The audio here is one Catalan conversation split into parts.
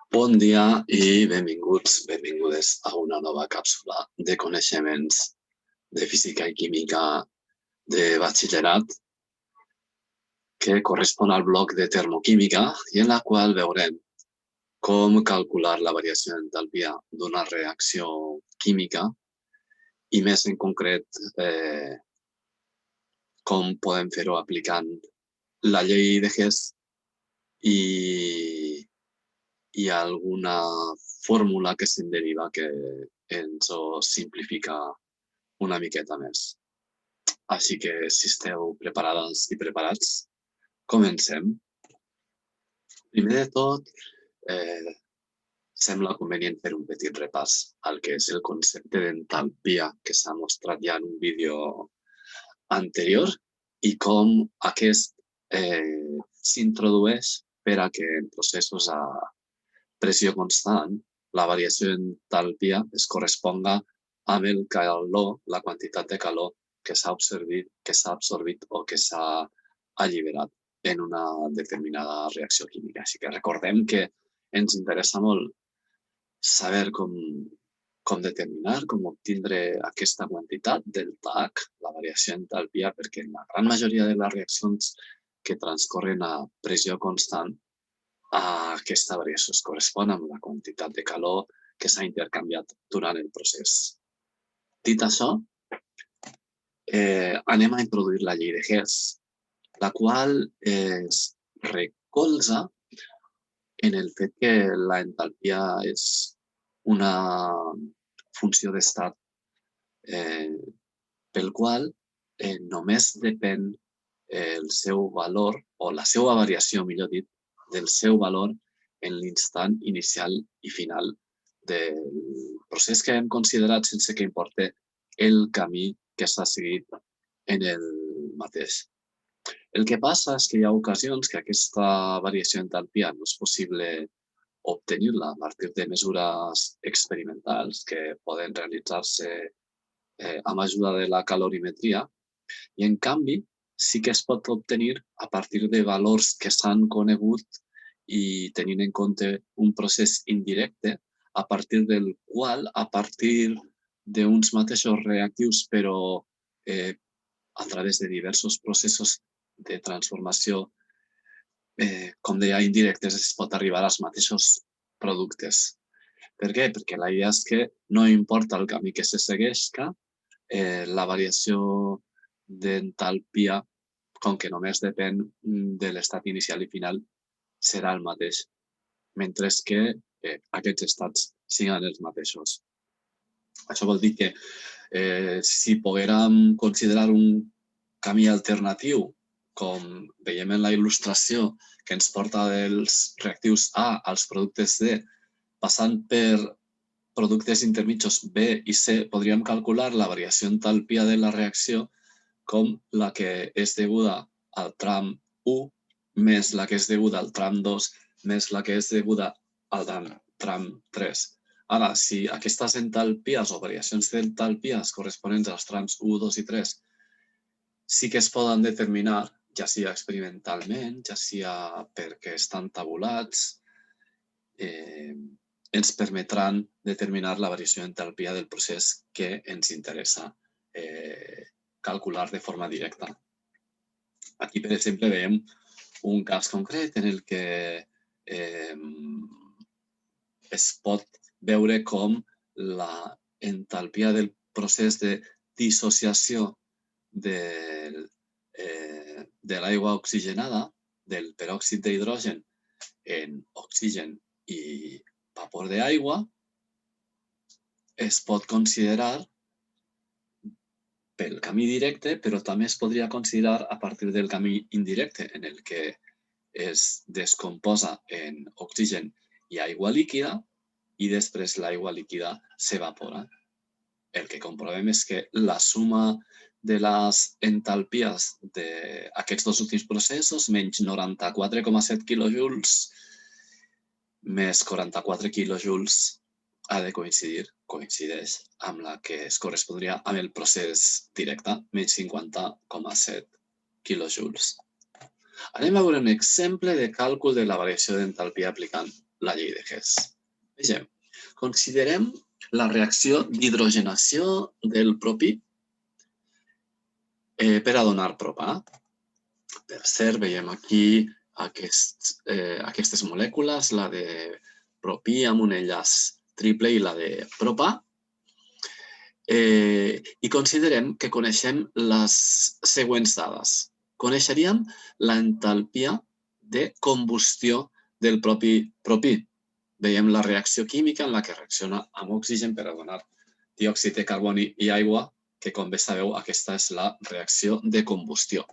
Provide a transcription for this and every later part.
Bon dia i benvinguts, benvingudes a una nova càpsula de coneixements de física i química de batxillerat que correspon al bloc de termoquímica i en la qual veurem com calcular la variació d'entalpia d'una reacció química i més en concret com podem fer-ho aplicant la llei de Hess i alguna fórmula que se'n deriva que ens ho simplifica una miqueta més. Així que, si esteu preparades i preparats, comencem. Primer de tot, sembla convenient fer un petit repàs al que és el concepte d'entalpia que s'ha mostrat ja en un vídeo anterior i com aquest s'introdueix per a que en processos a pressió constant la variació d'entalpia es corresponga amb el calor, la quantitat de calor que s'ha absorbit o que s'ha alliberat en una determinada reacció química. Així que recordem que ens interessa molt saber com determinar, com obtindre aquesta quantitat del TAC, la variació d'entalpia, perquè en la gran majoria de les reaccions que transcorren a pressió constant, aquesta variació es correspon amb la quantitat de calor que s'ha intercanviat durant el procés. Dit això, anem a introduir la llei de Hess, la qual es recolza en el fet que la entalpia és una funció d'estat pel qual només depèn el seu valor, o la seva variació, millor dit, del seu valor en l'instant inicial i final del procés que hem considerat sense que importi el camí que s'ha seguit en el mateix. El que passa és que hi ha ocasions que aquesta variació d'entalpia no és possible obtenir-la a partir de mesures experimentals que poden realitzar-se amb ajuda de la calorimetria i, en canvi, sí que es pot obtenir a partir de valors que s'han conegut i tenint en compte un procés indirecte a partir del qual, a partir d'uns mateixos reactius, però a través de diversos processos de transformació, com deia, indirectes, es pot arribar als mateixos productes. Per què? Perquè la idea és que no importa el camí que se segueixi, la variació d'entalpia, com que només depèn de l'estat inicial i final, serà el mateix, mentre que aquests estats siguin els mateixos. Això vol dir que si poguérem considerar un camí alternatiu, com veiem en la il·lustració, que ens porta dels reactius A als productes D, passant per productes intermitjos B i C, podríem calcular la variació d'entalpia de la reacció com la que és deguda al tram 1 més la que és deguda al tram 2 més la que és deguda al tram 3. Ara, si aquestes entalpies o variacions d'entalpies corresponents als trams 1, 2 i 3 sí que es poden determinar, ja sigui experimentalment, ja sigui perquè estan tabulats, ens permetran determinar la variació d'entalpia del procés que ens interessa calcular de forma directa. Aquí, per exemple, veiem un cas concret en el que es pot veure com la entalpia del procés de dissociació de l'aigua oxigenada, del peròxid d'hidrogen en oxigen i vapor d'aigua, es pot considerar pel camí directe, però també es podria considerar a partir del camí indirecte, en el que es descomposa en oxigen i aigua líquida i després l'aigua líquida s'evapora. El que comprovem és que la suma de les entalpies d'aquests dos últims processos, menys 94,7 quilojoules, més 44 quilojoules, ha de coincideix amb la que es correspondria amb el procés directe, menys 50,7 quilojoules. Anem a veure un exemple de càlcul de la variació d'entalpia aplicant la llei de Hess. Vegem, considerem la reacció d'hidrogenació del propí per a donar propà. Per cert, veiem aquí aquestes molècules, la de propí amb un enllaç triple i la de propà. I considerem que coneixem les següents dades. Coneixeríem l'entalpia de combustió del propi propí. Veiem la reacció química en la que reacciona amb oxigen per a donar diòxid de carboni i aigua, que com bé sabeu, aquesta és la reacció de combustió.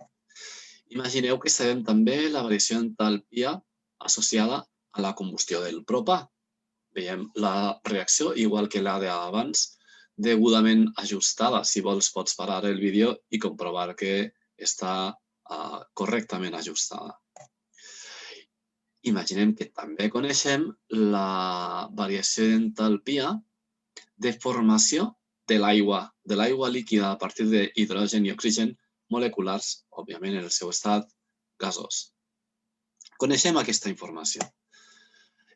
Imagineu que sabem també la variació d'entalpia associada a la combustió del propà. Veiem la reacció, igual que la d'abans, degudament ajustada. Si vols, pots parar el vídeo i comprovar que està correctament ajustada. Imaginem que també coneixem la variació d'entalpia de formació de l'aigua líquida a partir d'hidrogen i oxigen moleculars, òbviament en el seu estat gasós. Coneixem aquesta informació.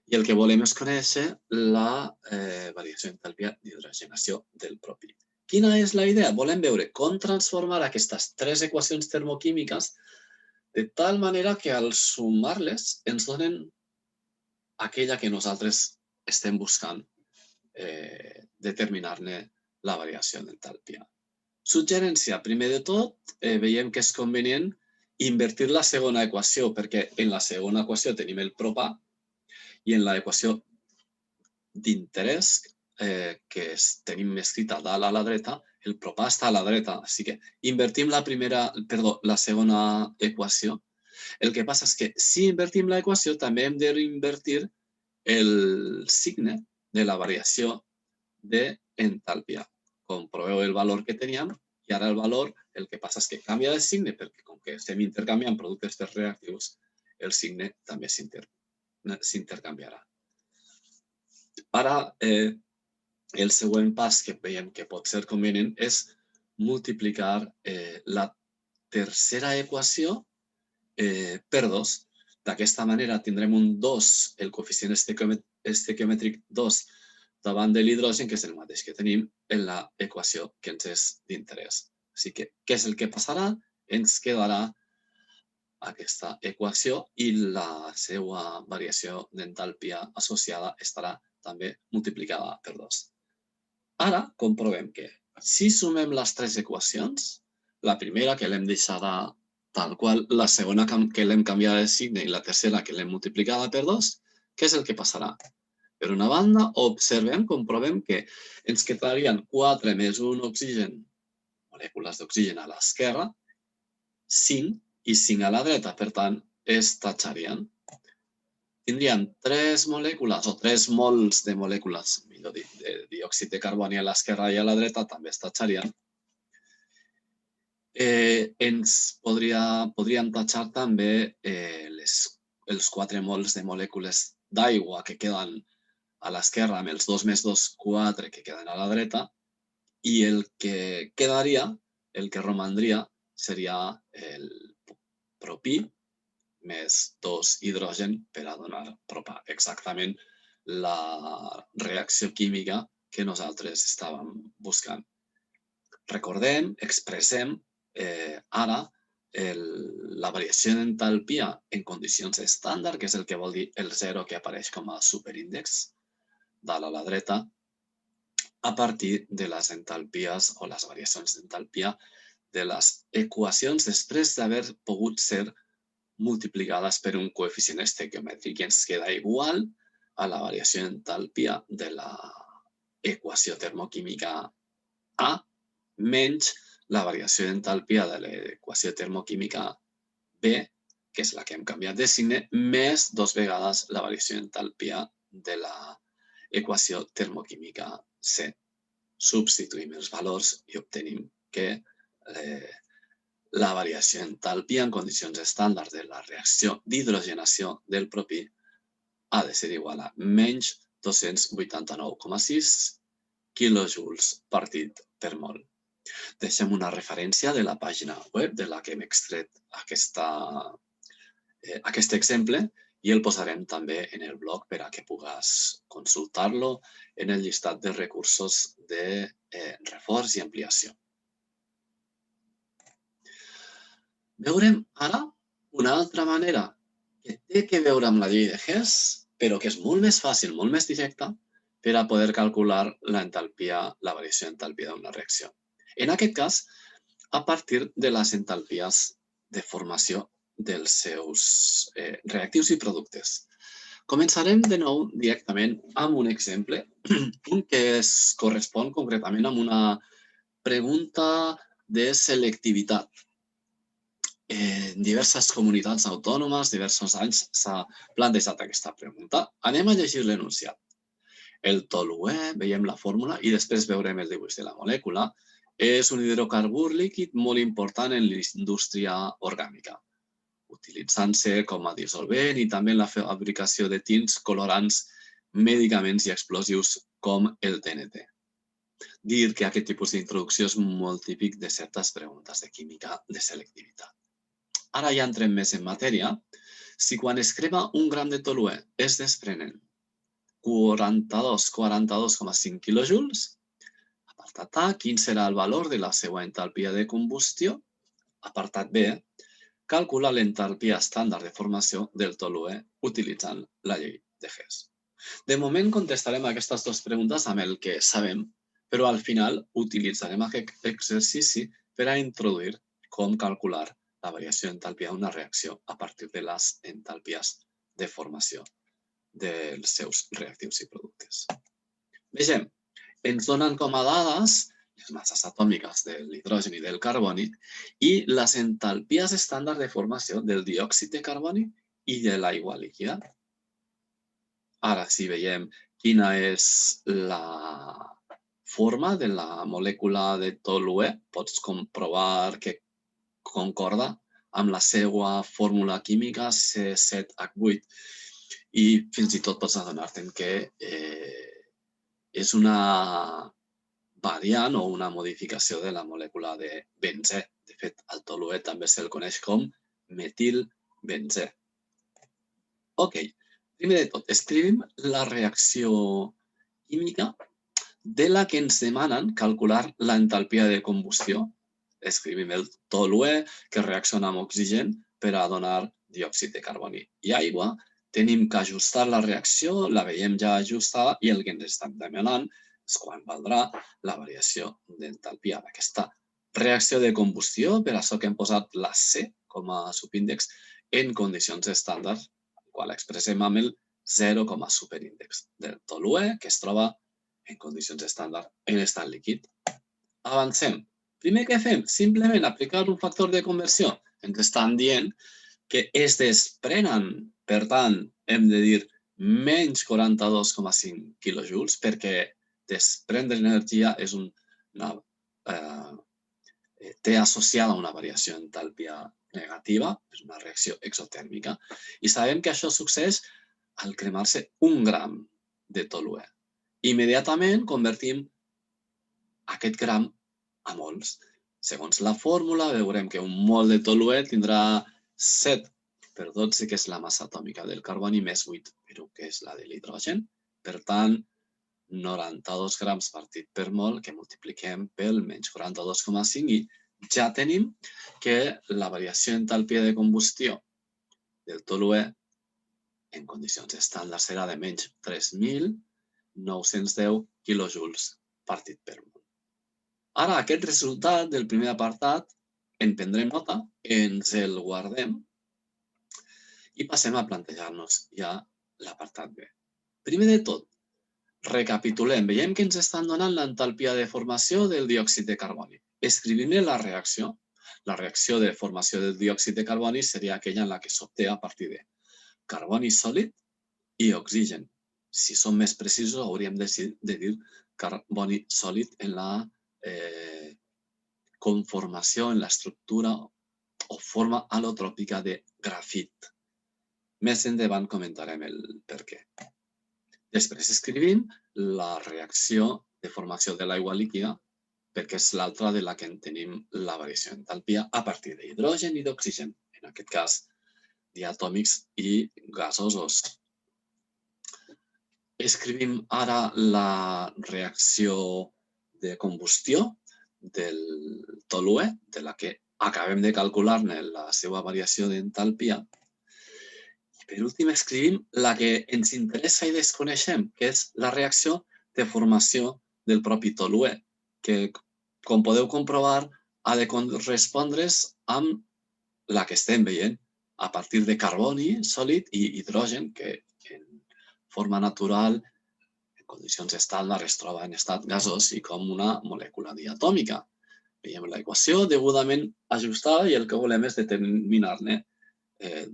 I el que volem és conèixer la variació d'entalpia d'hidrogenació del propí. Quina és la idea? Volem veure com transformar aquestes tres equacions termoquímiques de tal manera que al sumar-les ens donen aquella que nosaltres estem buscant determinar-ne la variació d'entalpia. Suggerència, primer de tot, veiem que és convenient invertir la segona equació, perquè en la segona equació tenim el propà i en l'equació d'interès que tenim escrita dalt a la dreta, el propà està a la dreta. Així que invertim la segona equació. El que passa és que si invertim l'equació també hem d'invertir el signe de la variació d'entalpia. Comproveu el valor que teníem i ara el valor, el que passa és que canvia de signe perquè com que estem intercanviant productes reactius, el signe també s'intercanviarà. Ara, el següent pas que veiem que pot ser convenient és multiplicar la tercera equació per 2. D'aquesta manera tindrem un 2, el coeficient estequiomètric 2, davant de l'hidrogen, que és el mateix que tenim en l'equació que ens és d'interès. Així que, què és el que passarà? Ens quedarà aquesta equació i la seva variació d'entalpia associada estarà també multiplicada per 2. Ara comprovem que si sumem les tres equacions, la primera que l'hem deixada tal qual, la segona que l'hem canviada de signe i la tercera que l'hem multiplicada per 2, què és el que passarà? Per una banda, observem, comprovem que ens quedarien 4 més 1 oxigen, molècules d'oxigen a l'esquerra, 5 i 5 a la dreta, per tant, es tatxarien. Tindrien 3 molècules o 3 mols de molècules, millor dit, de diòxid de carboni a l'esquerra i a la dreta, també es tatxarien. Ens podríem tatxar també els 4 mols de molècules d'aigua que queden a l'esquerra amb els 2 més 2, 4 que queden a la dreta, i el que quedaria, el que romandria, seria el propí més 2 hidrogen per a donar propà. Exactament la reacció química que nosaltres estàvem buscant. Recordem, expressem ara la variació d'entalpia en condicions estàndard, que és el que vol dir el 0 que apareix com a superíndex, dalt a la dreta, a partir de les entalpies o les variacions d'entalpia de les equacions després d'haver pogut ser multiplicades per un coeficient estequiomètric i ens queda igual a la variació d'entalpia de l'equació termoquímica A menys la variació d'entalpia de l'equació termoquímica B, que és la que hem canviat de signe, més 2 vegades la variació d'entalpia de l'equació termoquímica C. Substituïm els valors i obtenim que la variació d'entalpia en condicions estàndards de la reacció d'hidrogenació del propí ha de ser igual a menys 289,6 quilojoules partit per mol. Deixem una referència de la pàgina web de la que hem extret aquest exemple i el posarem també en el blog per a que puguis consultar-lo en el llistat de recursos de reforç i ampliació. Veurem ara una altra manera que té que veure amb la llei de Hess, però que és molt més fàcil, molt més directa, per a poder calcular la variació d'entalpia d'una reacció. En aquest cas, a partir de les entalpies de formació dels seus reactius i productes. Començarem de nou directament amb un exemple, un que es correspon concretament amb una pregunta de selectivitat. En diverses comunitats autònomes, diversos anys, s'ha plantejat aquesta pregunta. Anem a llegir l'enunciat. El toluè, veiem la fórmula i després veurem el dibuix de la molècula, és un hidrocarbur líquid molt important en la indústria orgànica, utilitzant-se com a dissolvent i també en la fabricació de tints, colorants, medicaments i explosius com el TNT. Dir que aquest tipus d'introducció és molt típic de certes preguntes de química de selectivitat. Ara ja entrem més en matèria. Si quan es crema un gram de toluè es desprenen 42,5 quilojoules, apartat A, quin serà el valor de la seva entalpia de combustió? Apartat B, calcula l'entalpia estàndard de formació del toluè utilitzant la llei de Hess. De moment contestarem aquestes dues preguntes amb el que sabem, però al final utilitzarem aquest exercici per a introduir com calcular la variació d'entalpia d'una reacció a partir de les entalpies de formació dels seus reactius i productes. Vegem, ens donen com a dades les masses atòmiques de l'hidrogen i del carboni i les entalpies estàndard de formació del diòxid de carboni i de l'aigua líquida. Ara, si veiem quina és la forma de la molècula de toluè, pots comprovar que concorda amb la seva fórmula química C7H8 i fins i tot pots adonar-te'n que és una variant o una modificació de la molècula de benzè. De fet, el toluè també se'l coneix com metilbenzè. Ok, primer de tot, escrivim la reacció química de la que ens demanen calcular l'entalpia de combustió. Escrivim el toluè que reacciona amb oxigen per a donar diòxid de carboni i aigua. Tenim que ajustar la reacció, la veiem ja ajustada i el que ens estan demanant és quan valdrà la variació d'entalpia d'aquesta reacció de combustió. Per això que hem posat la C com a subíndex en condicions estàndard, el qual expressem amb el 0 com a superíndex del toluè, que es troba en condicions estàndard en estat líquid. Avancem. Primer que fem, simplement aplicar un factor de conversió. Ens estan dient que es desprenen, per tant, hem de dir menys 42,5 quilojoules, perquè desprendre energia és té associada una variació d'entalpia negativa, és una reacció exotèrmica, i sabem que això succeeix al cremar-se un gram de toluè. Immediatament convertim aquest gram a mols. Segons la fórmula, veurem que un mol de toluè tindrà 7 per 12, que és la massa atòmica del carboni, més 8 per 1, que és la de l'hidrogen. Per tant, 92 grams partit per mol, que multipliquem pel menys 42,5 i ja tenim que la variació d'entalpia de combustió del toluè en condicions estàndard serà de menys 3.910 quilojoules partit per mol. Ara, aquest resultat del primer apartat en prendrem nota, ens el guardem i passem a plantejar-nos ja l'apartat B. Primer de tot, recapitulem. Veiem que ens estan donant l'entalpia de formació del diòxid de carboni. Escrivim la reacció. La reacció de formació del diòxid de carboni seria aquella en la que s'obté a partir de carboni sòlid i oxigen. Si som més precisos, hauríem de dir carboni sòlid en la conformació, en l'estructura o forma alotròpica de grafit. Més endavant comentarem el per què. Després escrivim la reacció de formació de l'aigua líquida, perquè és l'altra de la que en tenim la variació d'entalpia a partir d'hidrogen i d'oxigen. En aquest cas, diatòmics i gasosos. Escrivim ara la reacció de combustió del toluè, de la que acabem de calcular-ne la seva variació d'entalpia. I per últim escrivim la que ens interessa i desconeixem, que és la reacció de formació del propi toluè, que, com podeu comprovar, ha de correspondre's amb la que estem veient, a partir de carboni sòlid i hidrogen, que en forma natural, en condicions estàndard, es troba en estat gasós i com una molècula diatòmica. Veiem l'equació degudament ajustada i el que volem és determinar-ne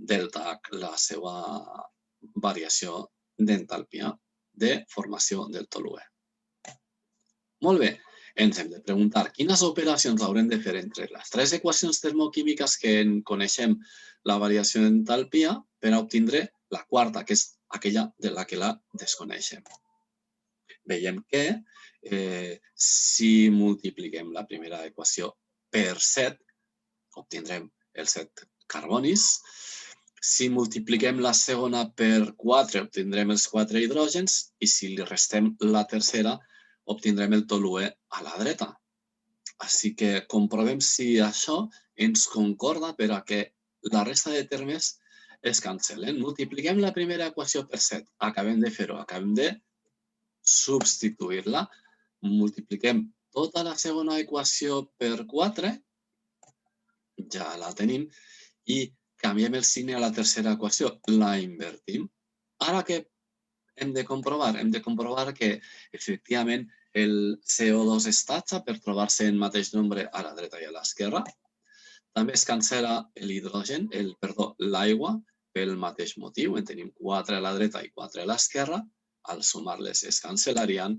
delta, la seva variació d'entalpia de formació del toluè. Molt bé, ens hem de preguntar quines operacions haurem de fer entre les tres equacions termoquímiques que en coneixem la variació d'entalpia per a obtindre la quarta, que és aquella de la que la desconeixem. Veiem que si multipliquem la primera equació per 7, obtindrem els 7 carbonis. Si multipliquem la segona per 4, obtindrem els 4 hidrògens. I si li restem la tercera, obtindrem el toluè a la dreta. Així que comprovem si això ens concorda per a que la resta de termes es cancel·len. Multipliquem la primera equació per 7. Acabem de fer-ho, acabem de substituir-la. Multipliquem tota la segona equació per 4. Ja la tenim. I canviem el signe a la tercera equació. La invertim. Ara què hem de comprovar? Hem de comprovar que, efectivament, el CO2 es tatxa per trobar-se en mateix nombre a la dreta i a l'esquerra. També es cancel·la l'hidrogen, l'aigua, pel mateix motiu. En tenim 4 a la dreta i 4 a l'esquerra. Al sumar-les es cancel·larien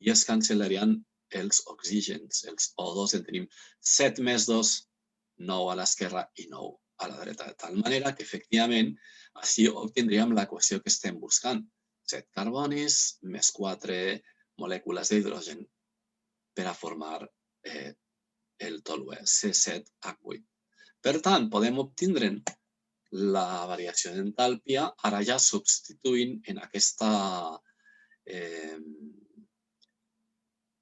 i es cancel·larien els oxígens. Els O2 en tenim 7 més 2, 9 a l'esquerra i 9 a la dreta. De tal manera que, efectivament, així obtindríem l'equació que estem buscant. 7 carbonis més 4 molècules d'hidrogen per a formar el toluè, C7H8. Per tant, podem obtindre la variació d'entalpia ara ja substituint en aquesta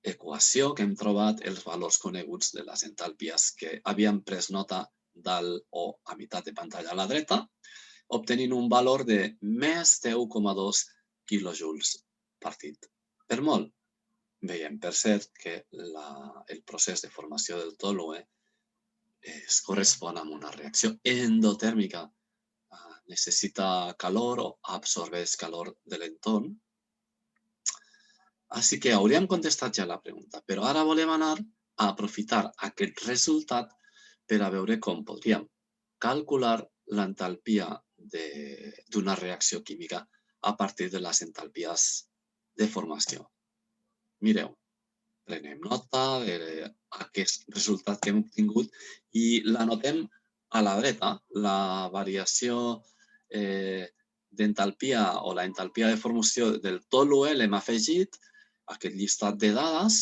equació que hem trobat els valors coneguts de les entalpies que havíem pres nota dalt o a meitat de pantalla a la dreta, obtenint un valor de més 10,2 quilojoules partit per mol. Veiem, per cert, que el procés de formació del toluè es correspon amb una reacció endotèrmica. Necessita calor o absorbeix calor de l'entorn. Així que hauríem contestat ja la pregunta, però ara volem anar a aprofitar aquest resultat per a veure com podríem calcular l'entalpia d'una reacció química a partir de les entalpies de formació. Mireu, prenem nota d'aquest resultat que hem obtingut i l'anotem a la dreta. La variació d'entalpia o la entalpia de formació del toluè l'hem afegit. Aquest llistat de dades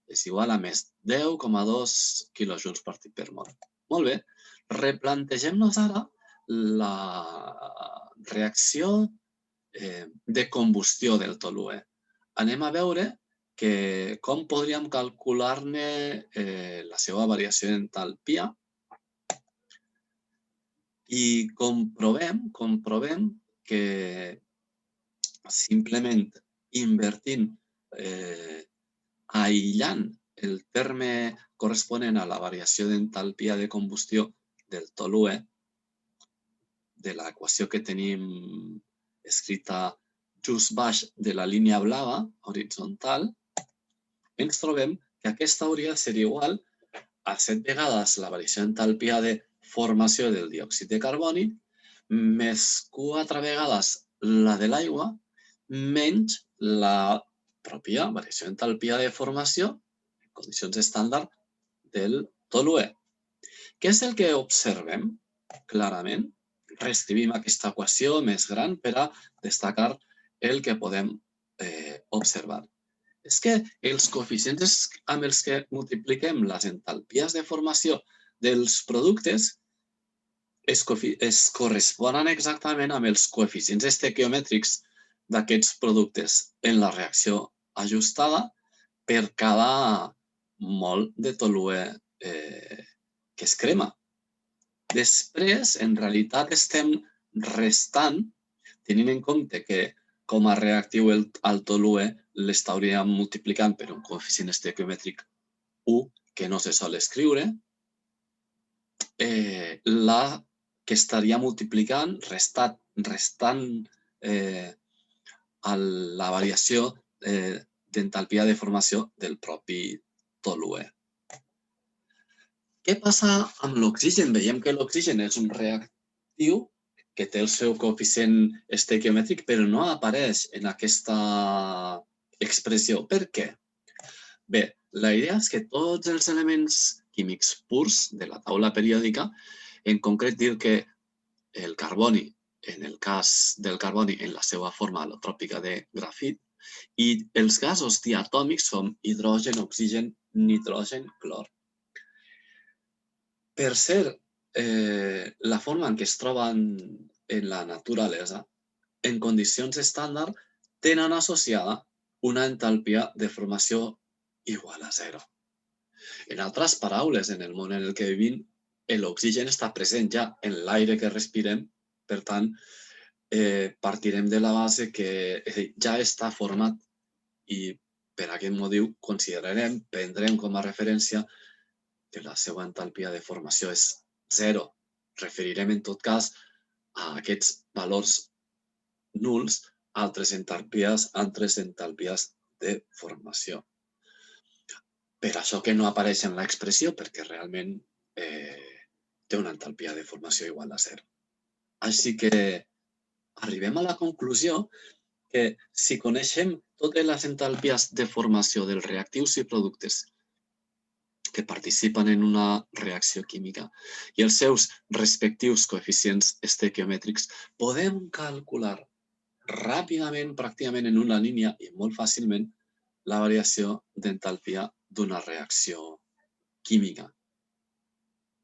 és igual a més 10,2 quilojoules partit per mol. Molt bé, replantegem-nos ara la reacció de combustió del toluè. Anem a veure com podríem calcular-ne la seva variació d'entalpia i comprovem que simplement invertint, aïllant el terme corresponent a la variació d'entalpia de combustió del toluè, de l'equació que tenim escrita just baix de la línia blava horitzontal, ens trobem que aquesta hauria de ser igual a 7 vegades la variació d'entalpia de formació del diòxid de carboni més 4 vegades la de l'aigua menys la pròpia variació d'entalpia de formació en condicions estàndard del toluè. Què és el que observem clarament? Reescrivim aquesta equació més gran per a destacar el que podem observar. És que els coeficients amb els que multipliquem les entalpies de formació dels productes es corresponen exactament amb els coeficients estequiomètrics d'aquests productes en la reacció ajustada per cada mol de toluè que es crema. Després, en realitat, estem restant, tenint en compte que com a reactiu al toluè l'estaríem multiplicant per un coeficient estequiomètric 1, que no se sol escriure, la que estaria multiplicant, restant la variació d'entalpia de formació del propi toluè. Què passa amb l'oxigen? Veiem que l'oxigen és un reactiu que té el seu coeficient estequiomètric, però no apareix en aquesta expressió. Per què? Bé, la idea és que tots els elements químics purs de la taula periòdica, en concret dir que el carboni, en el cas del carboni en la seva forma al·lotròpica de grafit, i els gasos diatòmics són hidrogen, oxigen, nitrogen, clor. Per ser la forma en què es troben en la naturalesa, en condicions estàndard, tenen associada una entalpia de formació igual a 0. En altres paraules, en el món en el que vivim, l'oxigen està present ja en l'aire que respirem, per tant, partirem de la base que ja està format i per aquest motiu considerarem, prendrem com a referència que la seva entalpia de formació és 0. Referirem en tot cas a aquests valors nuls altres entalpies de formació. Per això que no apareix en l'expressió, perquè realment té una entalpia de formació igual a 0. Així que arribem a la conclusió que si coneixem totes les entalpies de formació dels reactius i productes que participen en una reacció química i els seus respectius coeficients estequiomètrics, podem calcular ràpidament, pràcticament en una línia i molt fàcilment, la variació d'entalpia d'una reacció química.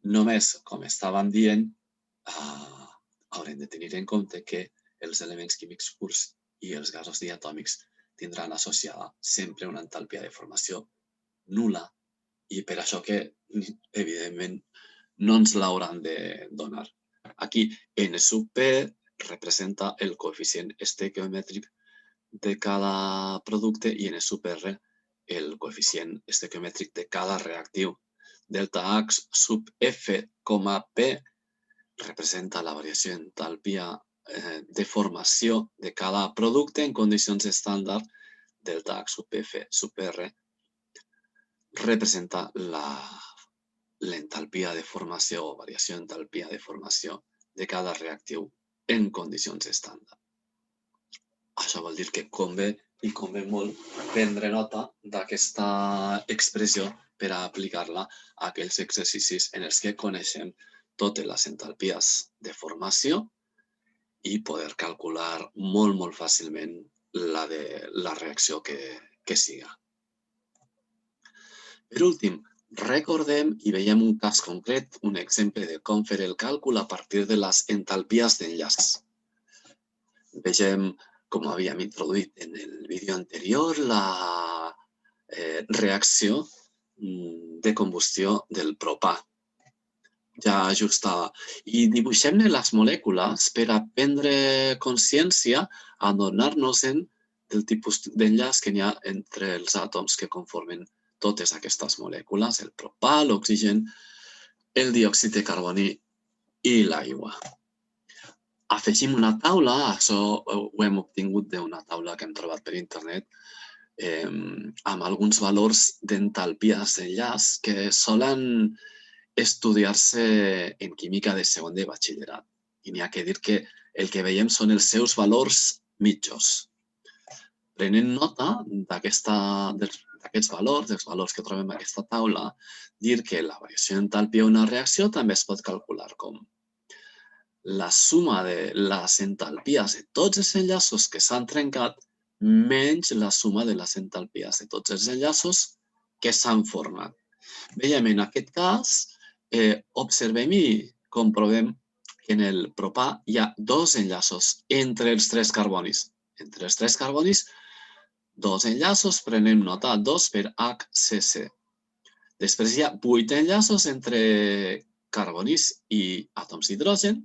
Només, com estàvem dient, haurem de tenir en compte que els elements químics purs i els gasos diatòmics tindran associada sempre una entalpia de formació nul·la i per això que, evidentment, no ens l'hauran de donar. Aquí, N sub P representa el coeficient estequiomètric de cada producte i N sub R el coeficient estequiomètric de cada reactiu. Delta H sub F, P representa la variació d'entalpia de formació de cada producte en condicions estàndard. Delta H sub F sub R representa l'entalpia de formació o variació d'entalpia de formació de cada reactiu en condicions estàndard. Això vol dir que convé i convé molt prendre nota d'aquesta expressió per a aplicar-la a aquells exercicis en els que coneixem totes les entalpies de formació i poder calcular molt fàcilment la reacció que siga. Per últim, recordem i veiem un cas concret, un exemple de com fer el càlcul a partir de les entalpies d'enllaç. Vegem, com havíem introduït en el vídeo anterior, la reacció de combustió del propà, ja ajustada. I dibuixem-ne les molècules per a prendre consciència, adonar-nos-en del tipus d'enllaç que n'hi ha entre els àtoms que conformen totes aquestes molècules, el propà, l'oxigen, el diòxid de carboni i l'aigua. Afegim una taula, això ho hem obtingut d'una taula que hem trobat per internet, amb alguns valors d'entalpies d'enllaç que solen estudiar-se en química de segon de batxillerat. I n'hi ha que dir que el que veiem són els seus valors mitjos. Prenent nota d'aquests valors, dels valors que trobem a aquesta taula, dir que la variació d'entalpia d'una reacció també es pot calcular com la suma de les entalpies de tots els enllaços que s'han trencat menys la suma de les entalpies de tots els enllaços que s'han format. Veiem en aquest cas, observem i comprovem que en el propà hi ha dos enllaços entre els tres carbonis. Entre els tres carbonis, dos enllaços, prenem nota 2 per HCC. Després hi ha 8 enllaços entre carbonis i àtoms d'hidrogen.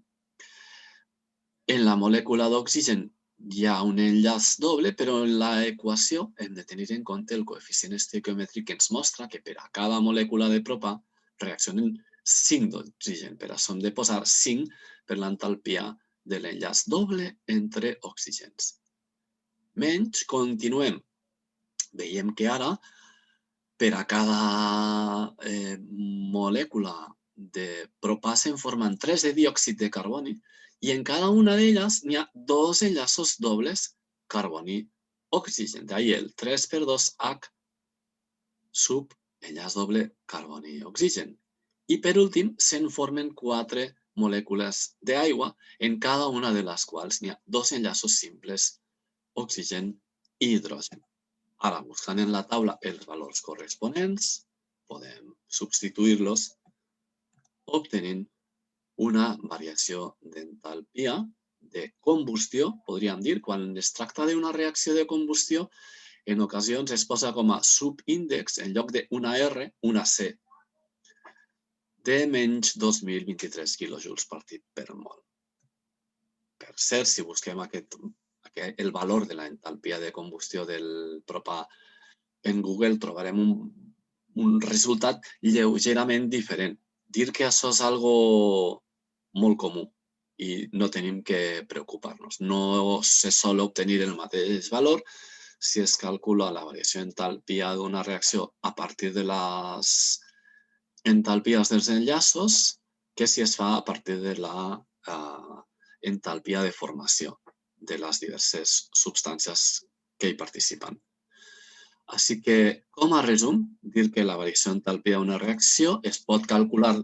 En la molècula d'oxigen hi ha un enllaç doble, però en l'equació hem de tenir en compte el coeficient estequiomètric que ens mostra que per a cada molècula de propà reaccionen 5 d'oxigen. Per això hem de posar 5 per l'entalpia de l'enllaç doble entre oxígens. Menys, continuem. Veiem que ara, per a cada molècula de propà se'n formen 3 de diòxid de carboni i en cada una d'elles n'hi ha 2 enllaços dobles carboni-oxigen. D'ahí el 3x2H sub enllaç doble carboni-oxigen. I per últim, se'n formen 4 molècules d'aigua, en cada una de les quals n'hi ha 2 enllaços simples, oxigen i hidrogen. Ara, buscant en la taula els valors corresponents, podem substituir-los obtenint una variació d'entalpia de combustió, podríem dir, quan es tracta d'una reacció de combustió, en ocasions es posa com a subíndex, en lloc d'una R, una C, de menys 2.023 quilojoules partit per mol. Per cert, si busquem el valor de la entalpia de combustió del propà en Google, trobarem un resultat lleugerament diferent. Dir que això és algo molt comú i no tenim que preocupar-nos. No se sol obtenir el mateix valor si es calcula la variació d'entalpia d'una reacció a partir de les entalpies dels enllaços que si es fa a partir de la entalpia de formació de les diverses substàncies que hi participen. Així que, com a resum, dir que la variació d'entalpia d'una reacció es pot calcular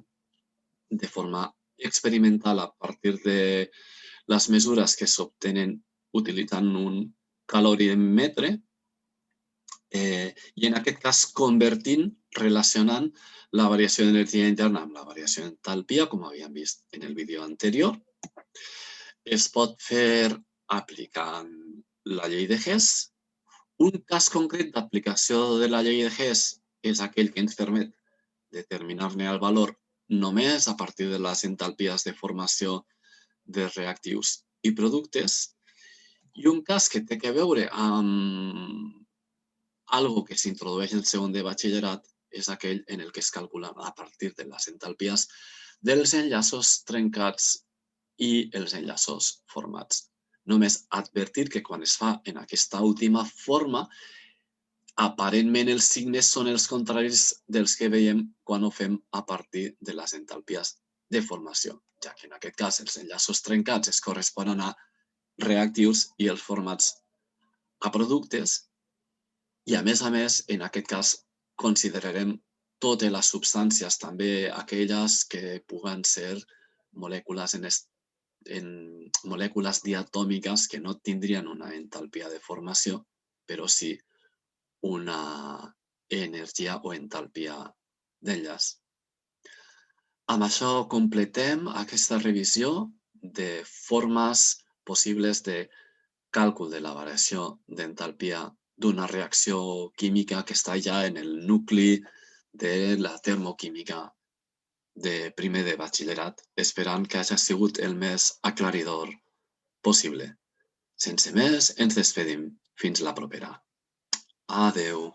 de forma experimental a partir de les mesures que s'obtenen utilitzant un calorímetre i en aquest cas convertint, relacionant la variació d'energia interna amb la variació d'entalpia, com havíem vist en el vídeo anterior. Es pot fer aplicant la llei de Hess. Un cas concret d'aplicació de la llei de Hess és aquell que ens permet determinar-ne el valor només a partir de les entalpies de formació de reactius i productes. I un cas que té a veure amb algo que s'introdueix en segon de batxillerat és aquell en el que es calcula a partir de les entalpies dels enllaços trencats i els enllaços formats. Només advertir que quan es fa en aquesta última forma, aparentment els signes són els contraris dels que veiem quan ho fem a partir de les entalpies de formació, ja que en aquest cas els enllaços trencats es corresponen a reactius i els formats a productes. I a més, en aquest cas, considerarem totes les substàncies, també aquelles que puguen ser molècules molècules diatòmiques que no tindrien una entalpia de formació, però sí una energia o entalpia d'enllaç. Amb això completem aquesta revisió de formes possibles de càlcul de la variació d'entalpia d'una reacció química que està ja en el nucli de la termoquímica de primer de batxillerat, esperant que hagi sigut el més aclaridor possible. Sense més, ens despedim. Fins la propera. Adeu.